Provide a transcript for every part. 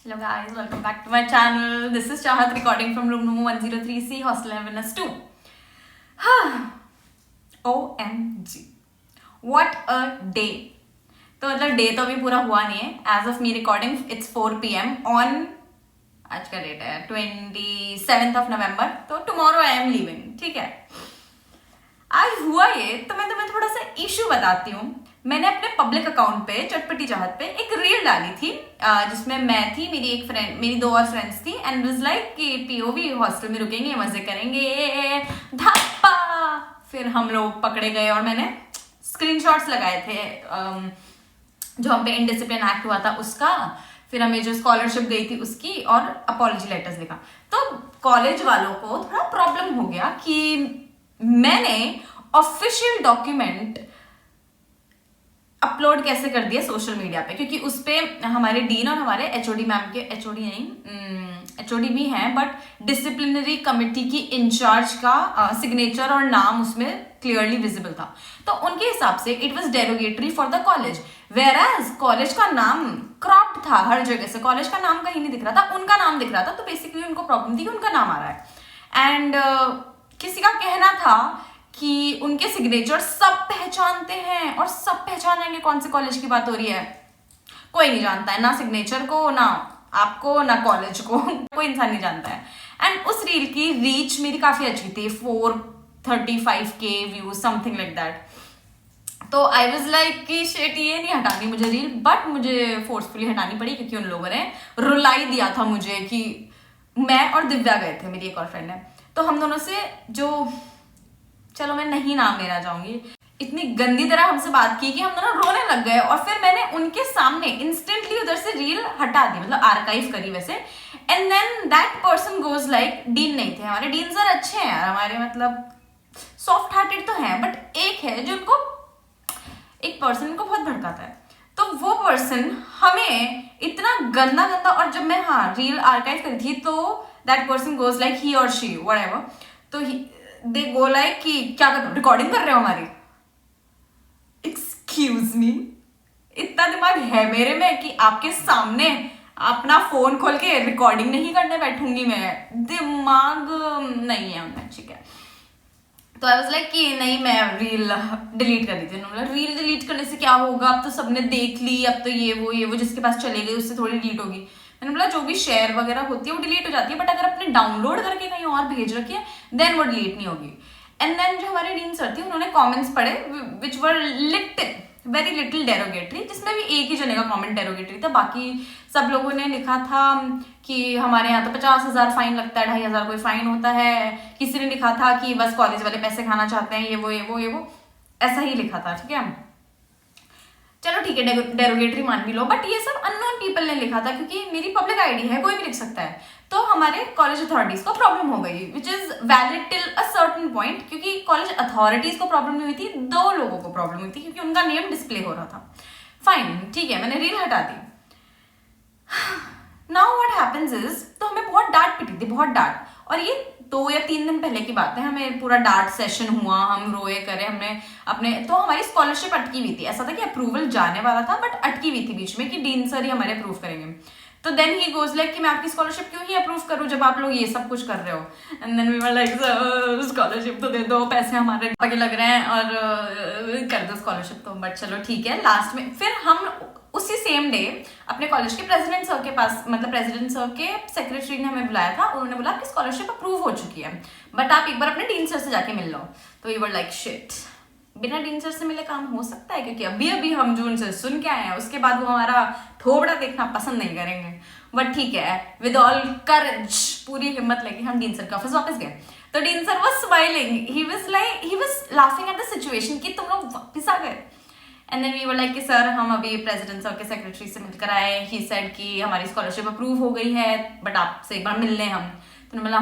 Hello guys, welcome back to my channel. This is Chahat recording from room number 103C, hostel MNS2. OMG, what a day. तो मतलब day तो अभी पूरा हुआ नहीं है. As of me recording, it's 4 PM on आज का डेट है 27th of November. तो tomorrow I am leaving. ठीक है. आज हुआ ये तो मैं तुम्हें थोड़ा सा इशू बताती हूँ. मैंने अपने पब्लिक अकाउंट पे चटपटी चाहत पे एक रील डाली थी जिसमें मैं थी, मेरी एक फ्रेंड, मेरी दो और फ्रेंड्स थी एंड वाज लाइक कि पीओवी हॉस्टल में रुकेंगे, मजे करेंगे, धप्पा. फिर हम लोग पकड़े गए और मैंने स्क्रीनशॉट्स लगाए थे जो हम पे इनडिसिप्लिन एक्ट हुआ था उसका, फिर हमें जो स्कॉलरशिप गई थी उसकी और अपॉलजी लेटर्स लिखा. तो कॉलेज वालों को थोड़ा प्रॉब्लम हो गया कि मैंने ऑफिशियल डॉक्यूमेंट अपलोड कैसे कर दिया सोशल मीडिया पे, क्योंकि उस पे हमारे डीन और हमारे एचओडी मैम के, एचओडी भी हैं बट डिसिप्लिनरी कमिटी की इंचार्ज का सिग्नेचर और नाम उसमें क्लियरली विजिबल था. तो उनके हिसाब से it was derogatory for the college, whereas college का नाम क्रॉप्ड था हर जगह से, कॉलेज का नाम कहीं नहीं दिख रहा था, उनका नाम दिख रहा था. तो बेसिकली उनको प्रॉब्लम थी कि उनका नाम आ रहा है एंड किसी का कहना था कि उनके सिग्नेचर सब पहचानते हैं और सब पहचानेंगे कौन से कॉलेज की बात हो रही है. कोई नहीं जानता है, ना सिग्नेचर को, ना आपको, ना कॉलेज को, कोई इंसान नहीं जानता है. एंड उस रील की रीच मेरी काफी अच्छी थी, 435K views, something like that. तो आई वाज लाइक कि शिट, ये नहीं हटानी मुझे रील, बट मुझे फोर्सफुली हटानी पड़ी क्योंकि उन लोगों ने रुलाई दिया था मुझे कि मैं और दिव्या गए थे, मेरी एक और फ्रेंड है. तो हम दोनों से जो, चलो मैं नहीं नाम लेना चाहूंगी, इतनी गंदी तरह हमसे बात की कि हम दोनों रोने लग गए. और फिर मैंने उनके सामने इंस्टेंटली उधर से रील हटा दी, मतलब आर्काइव करी वैसे. And then that person goes like, dean नहीं थे हमारे, डीन सर अच्छे हैं यार हमारे, मतलब सॉफ्ट हार्टेड तो हैं, बट एक है जो उनको, एक पर्सन को बहुत भड़काता है. तो वो पर्सन हमें इतना गंदा गंदा, और जब मैं रील आर्काइव करी थी तो that person goes like he और शी व्हाटएवर, तो दे गो लाइक कि क्या कर, रिकॉर्डिंग कर रहे हो हमारी. एक्सक्यूज मी, इतना दिमाग है मेरे में कि आपके सामने अपना फोन खोल के रिकॉर्डिंग नहीं करने बैठूंगी मैं, दिमाग नहीं है उनमें. ठीक है. तो आई वाज लाइक कि नहीं, मैं रील डिलीट कर दी थी. उन्होंने रील डिलीट करने से क्या होगा, अब तो सबने देख ली, अब तो ये वो जिसके पास चले गई उससे थोड़ी डिलीट होगी. मैंने बोला जो भी शेयर वगैरह होती है वो डिलीट हो जाती है, बट अगर आपने डाउनलोड करके कहीं और भेज रखी है देन वो डिलीट नहीं होगी. एंड देन जो हमारे डीन सर थी उन्होंने कमेंट्स पढ़े विच वर वेरी लिटिल डेरोगेटरी, जिसमें भी एक ही जने का कमेंट डेरोगेटरी था. बाकी सब लोगों ने लिखा था कि हमारे यहाँ तो 50,000 फाइन लगता है, 2,500 कोई फाइन होता है. किसी ने लिखा था कि बस कॉलेज वाले पैसे खाना चाहते हैं, ये वो ऐसा ही लिखा था. ठीक है, चलो ठीक है, डेरोगेटरी मान भी लो, बट ये सब अननोन पीपल ने लिखा था क्योंकि मेरी पब्लिक आईडी है, कोई भी लिख सकता है. तो हमारे कॉलेज अथॉरिटीज को प्रॉब्लम हो गई, which is valid till a certain point, क्योंकि कॉलेज अथॉरिटीज को प्रॉब्लम नहीं हुई थी, दो लोगों को प्रॉब्लम हुई थी क्योंकि उनका नेम डिस्प्ले हो रहा था. फाइन, ठीक है, मैंने रील हटा दी. नाउ व्हाट हैपेंस इज, तो हमें बहुत डांट पिटी थी, बहुत डांट. और ये 2 या 3 दिन पहले की बात है, हमें पूरा डांट सेशन हुआ, हम रोए करे, हमने अपने, तो हमारी स्कॉलरशिप अटकी हुई थी. ऐसा था कि अप्रूवल जाने वाला था बट अटकी हुई थी बीच में कि डीन सर ही हमारे अप्रूव करेंगे. तो देन ही गोज लाइक कि मैं आपकी स्कॉलरशिप क्यों ही अप्रूव करूं जब आप लोग ये सब कुछ कर रहे हो. And then we were like scholarship तो दे दो, पैसे हमारे आगे लग रहे हैं और कर दो स्कॉलरशिप तो. बट चलो ठीक है, लास्ट में फिर हम उसी सेम डे अपने कॉलेज के प्रेसिडेंट सर के पास, मतलब प्रेसिडेंट सर के सेक्रेटरी ने हमें बुलाया था. उन्होंने बोला कि स्कॉलरशिप अप्रूव हो चुकी है बट आप एक बार अपने डीन सर से जाके मिल लो. तो वी वर लाइक शिट, बिना डीन सर से मिले काम हो सकता है, क्योंकि अभी हम जो उनसे सुन के आए हैं उसके बाद वो हमारा थोबड़ा देखना पसंद नहीं करेंगे. बट ठीक है, विद ऑल करेज, पूरी हिम्मत लेके हम डीन सर के ऑफिस वापस गए. तो dean sir was smiling, he was laughing at the situation कि तुम लोग वापस आ गए. And then we were like कि सर हम अभी प्रेसिडेंट सर के सेक्रेटरी से मिलकर आए, ही सेड कि हमारी स्कॉलरशिप अप्रूव हो गई है बट आपसे एक बार मिल लें हम. तो बोला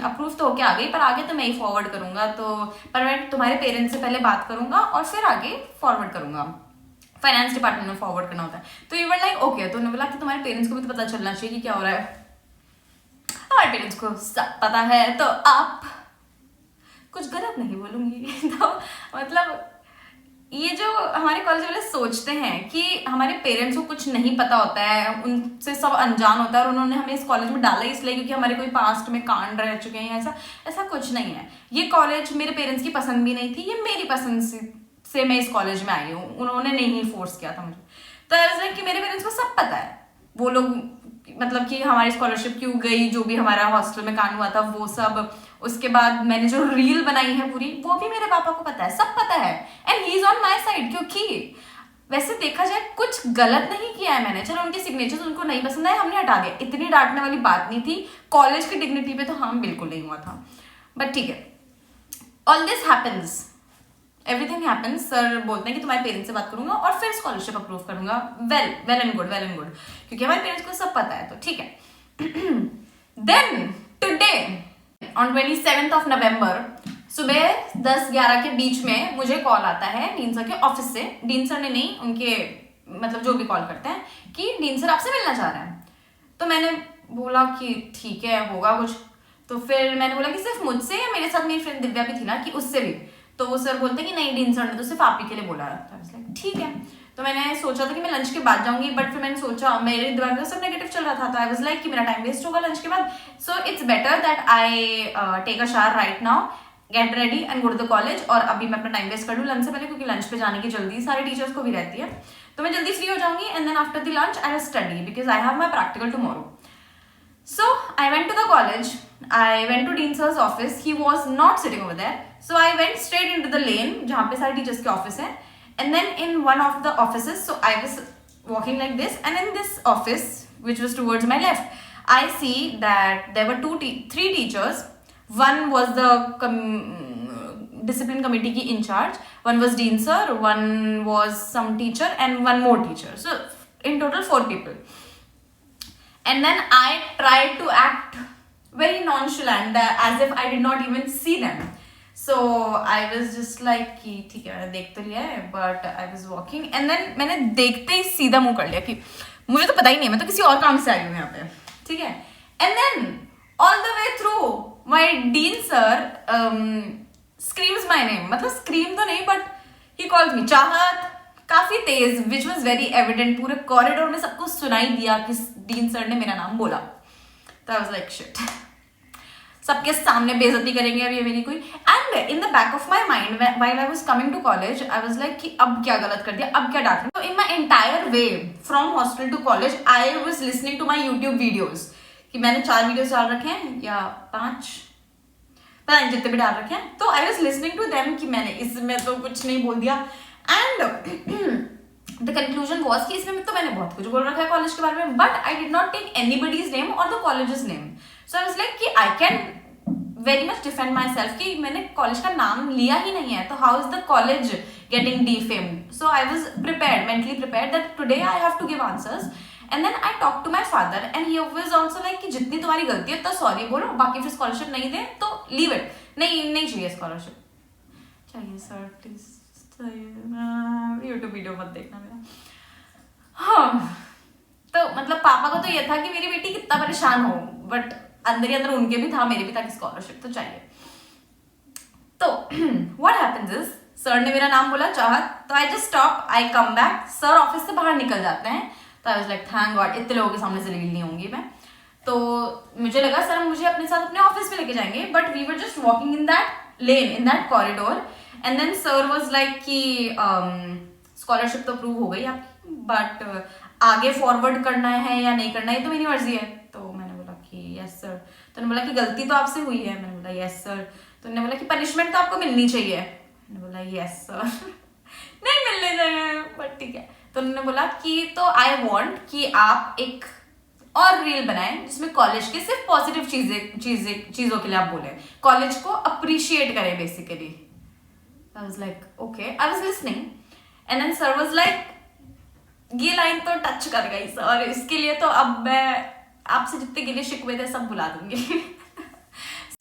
अप्रूव तो होके आ गई, पर आगे तो मैं ही फॉरवर्ड करूंगा, तो पर मैं तुम्हारे पेरेंट्स से पहले बात करूंगा और फिर आगे फॉरवर्ड करूंगा, फाइनेंस डिपार्टमेंट में फॉरवर्ड करना होता है. तो यू वर लाइक ओके. तो उन्होंने बोला कि तुम्हारे पेरेंट्स को भी तो पता चलना चाहिए कि क्या हो रहा है. हमारे पेरेंट्स को सब पता है, तो आप कुछ गलत नहीं बोलूंगी. तो मतलब ये जो हमारे कॉलेज वाले सोचते हैं कि हमारे पेरेंट्स को कुछ नहीं पता होता है, उनसे सब अनजान होता है और उन्होंने हमें इस कॉलेज में डाला इसलिए क्योंकि हमारे कोई पास्ट में कांड रह चुके हैं, ऐसा ऐसा कुछ नहीं है। ये कॉलेज मेरे पेरेंट्स की पसंद भी नहीं थी, ये मेरी पसंद से मैं इस कॉलेज में आई हूँ, उन्होंने नहीं फोर्स किया था मुझे। तो ऐसा कि मेरे पेरेंट्स को सब पता है, वो लोग मतलब कि हमारी स्कॉलरशिप क्यों गई, जो भी हमारा हॉस्टल में कांड हुआ था वो सब। उसके बाद मैंने जो रील बनाई है पूरी, वो भी मेरे पापा को पता है, सब पता है, and he is on my side. क्योंकि वैसे देखा जाए कुछ गलत नहीं किया है मैंने, चलो उनके सिग्नेचर्स उनको नहीं पसंद आए, हमने हटा दिया, इतनी डांटने वाली बात नहीं थी। कॉलेज की डिग्निटी पे तो हम बिल्कुल नहीं हुआ था, बट ठीक है, all this happens, everything happens. Sir बोलते हैं कि तुम्हारे पेरेंट्स से बात करूंगा और फिर स्कॉलरशिप अप्रूव करूंगा। वेल एंड गुड, क्योंकि हमारे पेरेंट्स को सब पता है, तो ठीक है। Then today on 27th of November सुबह 10-11 के बीच में मुझे कॉल आता है डीन सर के ऑफिस से। डीन सर ने नहीं, उनके मतलब जो भी कॉल करते हैं कि डीन सर आपसे मिलना चाह रहे हैं। तो मैंने बोला कि ठीक है, होगा कुछ। तो फिर मैंने बोला कि सिर्फ मुझसे या मेरे साथ मेरी फ्रेंड दिव्या भी थी ना, कि उससे भी। तो वो सर बोलते कि नहीं, डीन सर ने तो सिर्फ आप ही के लिए बोला है। तो ठीक है। तो मैंने सोचा था कि मैं लंच के बाद जाऊंगी, बट फिर मैंने सोचा, मेरे दिमाग में सब नेगेटिव चल रहा था, तो आई वाज लाइक कि मेरा टाइम वेस्ट होगा लंच के बाद, so it's better that I take a shower right now, get ready and go to the college. और अभी मैं अपना टाइम वेस्ट कर लूँ लंच से पहले, क्योंकि लंच पे जाने की जल्दी सारे टीचर्स को भी रहती है, तो मैं जल्दी फ्री हो जाऊंगी। And then after the lunch I will study because I have my practical tomorrow. So I went to the college, I went to Dean Sir's office, he was not sitting over there. So I went straight into the lane जहाँ पे सारे teachers के office हैं, and then in one of the offices, so I was walking like this, and in this office, which was towards my left, I see that there were three teachers. One was the discipline committee की in charge, one was Dean Sir, one was some teacher, and one more teacher. So in total 4 people. And then I tried to act very nonchalant, as if I did not even see them. So I was just like कि ठीक है, मैंने देख तो लिया है, but I was walking, and then मैंने देखते ही सीधा मुंह कर लिया कि मुझे तो पता ही नहीं, मैं तो किसी और काम से आई हूँ यहाँ पे, ठीक है। And then all the way through, my dean sir screams my name, मतलब scream तो नहीं, but he calls me चाहत, काफी तेज, विच वॉज वेरी एविडेंट, पूरे कॉरिडोर में सबको सुनाई दिया कि डीन सर ने मेरा नाम बोला। तो आई वाज लाइक शिट, सबके सामने बेइज्जती करेंगे अब ये मेरी कोई। And in the back of my mind while I was coming to college, I was like कि अब क्या गलत कर दिया, अब क्या डांट रही। तो in my entire way from hostel to college I was listening to my YouTube videos, कि मैंने 4 वीडियोज डाल रखे हैं या 5, पता नहीं जितने भी डाल रखे हैं। तो I was listening to them कि मैंने इसमें तो कुछ नहीं बोल दिया। एंड द कंक्लूजन वॉज कि इसमें तो मैंने बहुत कुछ बोल रखा है कॉलेज के बारे में, but I did not take anybody's name और the college's name. So I was like कि I can very much defend myself कि मैंने कॉलेज का नाम लिया ही नहीं है, तो how is the college getting defamed. So I was prepared, mentally prepared that today I have to give answers. And then I talk to my father and he was also like कि जितनी तुम्हारी गलती है उतना sorry बोलो, बाकी फिर scholarship नहीं दे तो लीव इट, नहीं चाहिए स्कॉलरशिप। चाहिए सर प्लीज, यूट्यूब वीडियो मत देखना मेरा। हाँ, तो मतलब पापा को तो ये था कि मेरी बेटी कितना परेशान हो, बट अंदर ही अंदर उनके भी था, मेरे भी था कि स्कॉलरशिप तो चाहिए। तो व्हाट हैपेंस इज, सर ने मेरा नाम बोला चाहत, तो I just stop, I come back, sir office से बाहर निकल जाते हैं। तो I was like thank God, इतने लोगों के सामने से लील नहीं होंगी मैं। तो मुझे लगा सर मुझे अपने साथ अपने ऑफिस में लेके जाएंगे, but we were just walking in that lane, in that corridor. And then sir was like कि स्कॉलरशिप तो अप्रूव हो गई आपकी, बट आगे फॉरवर्ड करना है या नहीं करना है तो मेरी मर्जी है। तो मैंने बोला कि यस सर। तो उन्होंने बोला कि गलती तो आपसे हुई है, मैंने बोला यस सर। तो उन्होंने बोला कि पनिशमेंट तो आपको मिलनी चाहिए, मैंने बोला यस सर। नहीं मिलने चाहिए, बट ठीक है। तो उन्होंने बोला कि तो आई वॉन्ट कि आप एक और रील बनाएं जिसमें कॉलेज के सिर्फ पॉजिटिव चीजों के लिए आप बोले, कॉलेज को अप्रिशिएट करें basically. I was like, okay, I was listening, and then sir was like, ये लाइन तो टच कर गई सर, इसके लिए तो अब मैं आपसे जितने गिले शिकवे थे सब भुला दूंगी।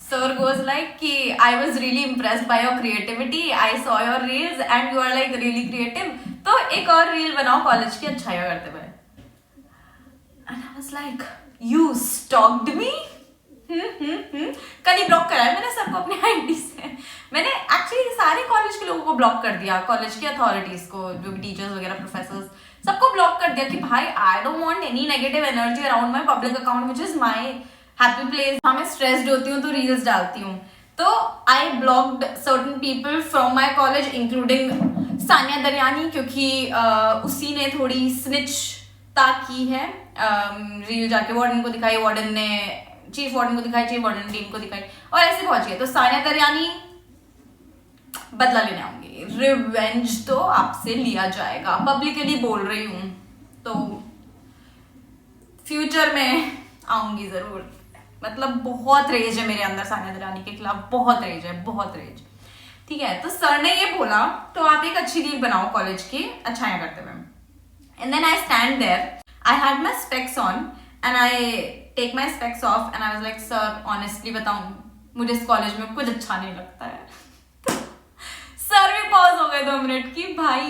Sir goes like कि I was really impressed by your creativity, I saw your reels and you are like really creative, तो एक और रील बनाओ कॉलेज की अच्छाइयाँ करते हुए। And I was like, you stalked me? कल ही ब्लॉक करा है मैंने सर को अपने आईडी से। मैंने एक्चुअली सारे कॉलेज के लोगों को ब्लॉक कर दिया, कॉलेज की अथॉरिटीज को, जो भी टीचर्स वगैरह प्रोफेसर्स, सबको ब्लॉक कर दिया कि भाई I don't want any negative energy around my public account which is my happy place. हाँ, मैं स्ट्रेस्ड होती हूँ तो रील्स डालती हूँ, तो I blocked certain people from my college including Saniya Daryani, क्योंकि उसी ने थोड़ी स्निचता की है। रील जाके वार्डन को दिखाई, वार्डन ने चीफ वार्डन को दिखाई, चीफ वार्डन डीन को दिखाई, और ऐसे पहुंच गए। तो सानिया दरयानी बदला लेने आऊंगी, रिवेंज तो आपसे लिया जाएगा, पब्लिकली बोल रही हूं, तो फ्यूचर में आऊंगी जरूर। मतलब बहुत रेज है मेरे अंदर सानिया दरयानी के खिलाफ, बहुत रेज है, बहुत रेज। ठीक है, तो सर ने ये बोला तो आप एक अच्छी रील बनाओ कॉलेज की अच्छाइयां करते हुए। And then I stand there, I had my specs on and I take my specs off and I was like sir honestly बताऊं, मुझे इस कॉलेज में कुछ अच्छा नहीं लगता है। सर भी पॉज हो गए 2 मिनट की भाई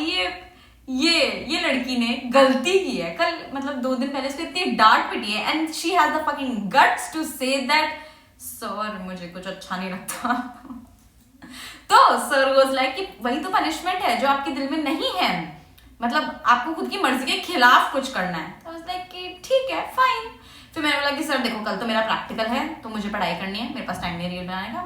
ये लड़की ने गलती की है। कल मतलब 2 दिन पहले उसको इतनी डांट पिटी है and she has the fucking guts to say that sir मुझे कुछ अच्छा नहीं लगता। तो सर वाज लाइक कि वही तो पनिशमेंट है जो आपके दिल में नहीं है, मतलब आपको खुद की मर्जी के खिलाफ कुछ करना है। तो वाज लाइक कि ठीक है फाइन। फिर मैंने बोला कि सर देखो कल तो मेरा प्रैक्टिकल है तो मुझे पढ़ाई करनी है, मेरे पास टाइम नहीं रील बनाने का,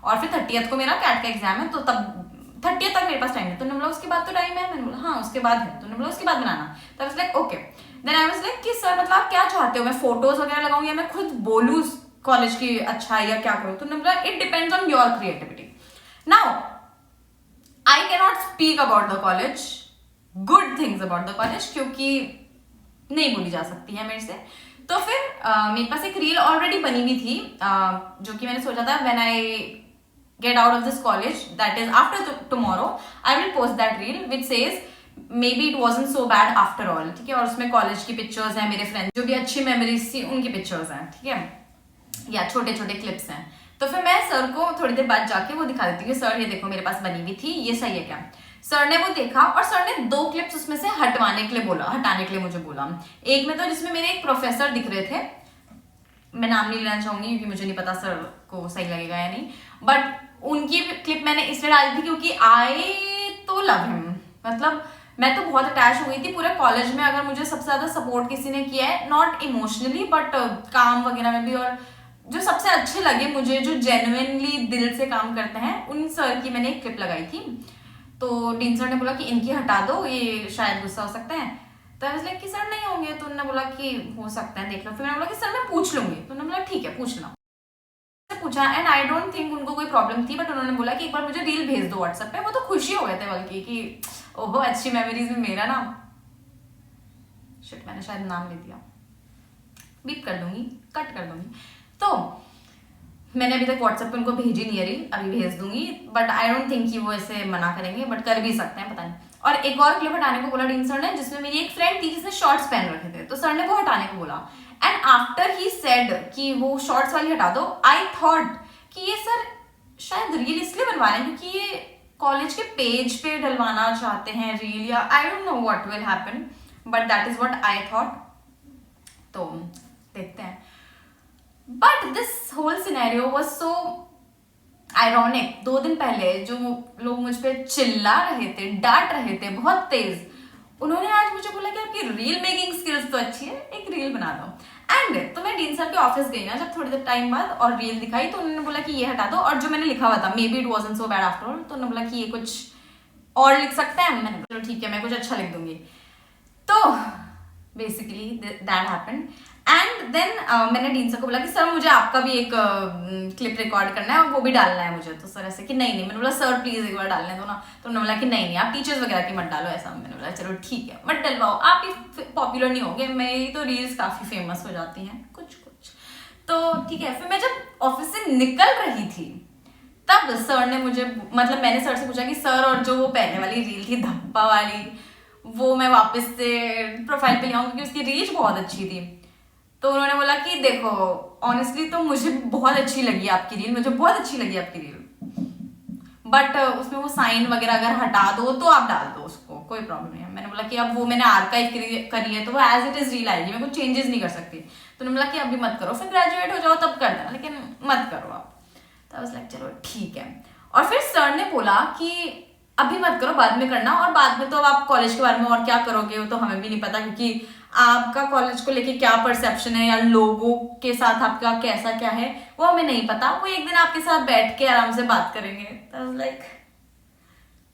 और फिर 30th को मेरा कैट का एग्जाम है, तो तब 30th तक मेरे पास टाइम है। तो बोला उसके बाद तो टाइम है, मैंने बोला हाँ उसके बाद है, तो बोला उसके बाद बनाना। तो I was like okay. Then I was like कि सर मतलब आप क्या चाहते हो, मैं फोटोज वगैरह लगाऊं या मैं खुद बोलूं कॉलेज की अच्छा या क्या करूं? तो बोला it depends on your creativity. Now I can not speak about the college, good things about the college, क्योंकि नहीं बोली जा सकती है मेरे से। तो फिर मेरे पास एक रील ऑलरेडी बनी हुई थी, जो कि मैंने सोचा था when I get out of this college, that is after tomorrow I will post that reel which says maybe it wasn't so bad after all। ठीक है, और उसमें कॉलेज की पिक्चर्स हैं, मेरे फ्रेंड्स जो भी अच्छी मेमोरीज थी उनकी पिक्चर्स हैं, ठीक है, या छोटे छोटे क्लिप्स हैं। तो फिर मैं सर को थोड़ी देर बाद जाके वो दिखा देती हूँ, सर ये देखो मेरे पास बनी हुई थी, ये सही है क्या? सर ने वो देखा और सर ने 2 क्लिप्स उसमें से हटाने के लिए मुझे बोला। एक में तो जिसमें मेरे एक प्रोफेसर दिख रहे थे, मैं नाम नहीं लेना चाहूंगी क्योंकि मुझे नहीं पता सर को सही लगेगा या नहीं, बट उनकी क्लिप मैंने इसलिए डाली थी क्योंकि आई तो लव हिम, मतलब मैं तो बहुत अटैच हो गई थी पूरे कॉलेज में। अगर मुझे सबसे ज्यादा सपोर्ट किसी ने किया है, नॉट इमोशनली बट काम वगैरह में भी, और जो सबसे अच्छे लगे मुझे, जो जेन्युइनली दिल से काम करते हैं, उन सर की मैंने एक क्लिप लगाई थी। तो डीन सर ने बोला कि इनकी हटा दो, ये शायद गुस्सा हो सकता है। तो आई वाज लाइक कि सर नहीं होंगे, तो उन्होंने बोला कि हो सकता है देख लो। फिर मैंने बोला कि सर मैं पूछ लूंगी, तो उन्होंने बोला ठीक है पूछ लो। पूछा एंड आई डोंट थिंक उनको कोई प्रॉब्लम थी, बट उन्होंने बोला कि एक बार मुझे रील भेज दो व्हाट्सएप पे। वो तो खुशी हो गए थे बल्कि कि ओहो अच्छी मेमोरीज में मेरा नाम, शिट मैंने शायद नाम ले दिया, बीप कर दूंगी, कट कर दूंगी। तो मैंने अभी तक व्हाट्सएप पे उनको भेजी नहीं है रील, अभी भेज दूंगी, बट आई डोंट थिंक कि वो ऐसे मना करेंगे, बट कर भी सकते हैं, पता नहीं। और एक और क्लिप हटाने को बोला डीन सर ने, जिसमें मेरी एक फ्रेंड थी जिसने शॉर्ट्स पहन रखे थे, तो सर ने वो हटाने को बोला। एंड आफ्टर ही सेड कि वो शॉर्ट्स वाली हटा दो, आई थॉट कि ये सर शायद रील इसलिए बनवा रहे हैं क्योंकि ये कॉलेज के पेज पे डलवाना चाहते हैं रील, या I don't know what will happen, but that is what I thought. तो देखते हैं। But this whole scenario was so ironic. 2 दिन पहले जो लोग मुझ पे चिल्ला रहे थे, डांट रहे थे बहुत तेज, उन्होंने आज मुझे बोला कि आपकी रील मेकिंग स्किल्स तो अच्छी है, एक रील बना दो। एंड तो मैं डीन सर के ऑफिस गई ना जब थोड़ी देर टाइम बाद, और रील दिखाई, तो उन्होंने बोला कि ये हटा दो, और जो मैंने लिखा हुआ था may be it wasn't so bad after all, तो उन्होंने बोला कि ये कुछ और लिख सकते हैं। मैंने बोला ठीक है मैं कुछ अच्छा लिख दूंगी। तो basically that happened. And then मैंने डीन सर को बोला कि सर मुझे आपका भी एक क्लिप रिकॉर्ड करना है और वो भी डालना है मुझे। तो सर ऐसे कि नहीं मैंने बोला सर प्लीज एक बार डालने दो ना। तो उन्होंने बोला कि नहीं आप टीचर्स वगैरह की मत डालो ऐसा। मैंने बोला चलो ठीक है मत डलवाओ, आप ही पॉपुलर नहीं होंगे, मेरी तो रील्स काफी फेमस हो जाती हैं कुछ। तो ठीक है। फिर मैं जब ऑफिस से निकल रही थी तब सर ने मुझे, मतलब मैंने सर से पूछा कि सर और जो वो पहले वाली रील थी धप्पा वाली, वो मैं वापस से प्रोफाइल पे ले आऊँ क्योंकि उसकी रीच बहुत अच्छी थी। तो उन्होंने बोला कि देखो ऑनेस्टली तो मुझे बहुत अच्छी लगी आपकी रील, मुझे बहुत अच्छी लगी आपकी रील, बट उसमें वो साइन वगैरह अगर हटा दो तो आप डाल दो उसको, कोई प्रॉब्लम नहीं है। मैंने बोला कि अब वो मैंने आर्काइव करी है तो वो एज इट इज रील आएगी, मैं कुछ चेंजेस नहीं कर सकती। तो उन्होंने बोला कि अभी मत करो, फिर ग्रेजुएट हो जाओ तब करना, लेकिन मत करो आप। तो आई वाज लाइक चलो ठीक है। और फिर सर ने बोला कि अभी मत करो, बाद में करना, और बाद में तो अब आप कॉलेज के बारे में और क्या करोगे वो तो हमें भी नहीं पता, क्योंकि आपका कॉलेज को लेके क्या परसेप्शन है या लोगों के साथ आपका कैसा क्या है वो हमें नहीं पता। वो एक दिन आपके साथ बैठ के आराम से बात करेंगे। तो लाइक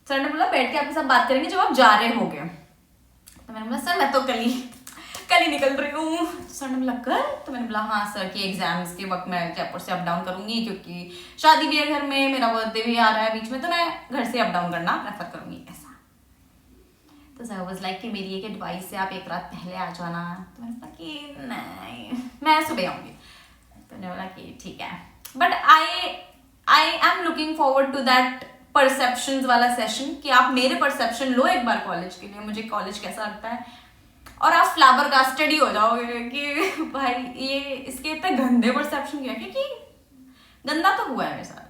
सर ने बोला बैठ के आपके साथ बात करेंगे जब आप जा रहे होगे। तो मैंने बोला सर मैं तो कल ही निकल रही हूँ। सर ने बोला कल? तो मैंने बोला हाँ सर की एग्जाम्स के वक्त मैं जयपुर से अप डाउन करूंगी, क्योंकि शादी भी है घर में, मेरा बर्थडे भी आ रहा है बीच में, तो मैं घर से अप डाउन करना प्रेफर करूंगी ऐसा। तो सर वाज लाइक कि मेरी एक एडवाइस है आप एक रात पहले आ जाना। तो मैंने बोला कि नहीं मैं सुबह आऊंगी। तो मैंने बोला कि ठीक है, but I am looking forward to that perceptions वाला सेशन कि आप मेरे परसेप्शन लो एक बार कॉलेज के लिए, मुझे कॉलेज कैसा लगता है, और आप फ्लावर का स्टडी हो जाओगे कि भाई ये इसके इतने गंदे परसेप्शन क्या, क्योंकि गंदा तो हुआ है मेरे साथ,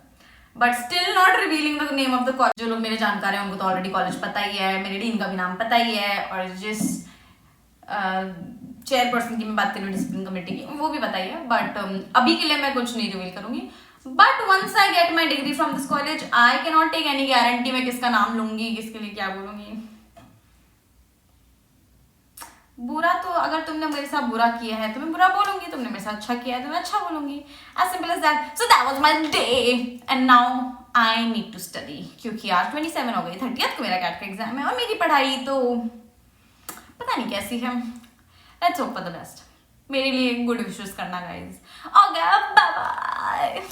but still not revealing the name of the college. जो लोग मेरे जानकार हैं उनको तो ऑलरेडी कॉलेज पता ही है, मेरे डीन का भी नाम पता ही है, और जिस चेयरपर्सन की मैं बात करूँ डिसिप्लिन कमेटी की वो भी पता ही है, बट अभी के लिए मैं कुछ नहीं रिवील करूंगी। But once I get my degree from this college I can not take any guarantee मैं किसका नाम लूंगी, किसके लिए क्या बोलूंगी। बुरा तो अगर तुमने मेरे साथ बुरा किया है तो मैं बुरा बोलूंगी, तुमने मेरे साथ अच्छा किया है तो मैं अच्छा बोलूंगी, as simple as that. So that was my day and now I need to study, क्योंकि आज 27 हो गई, 30th को मेरा कैट का एग्जाम है, और मेरी पढ़ाई तो पता नहीं कैसी है। Let's hope for the best. मेरे लिए गुड विशेस करना गाइज। Okay bye bye.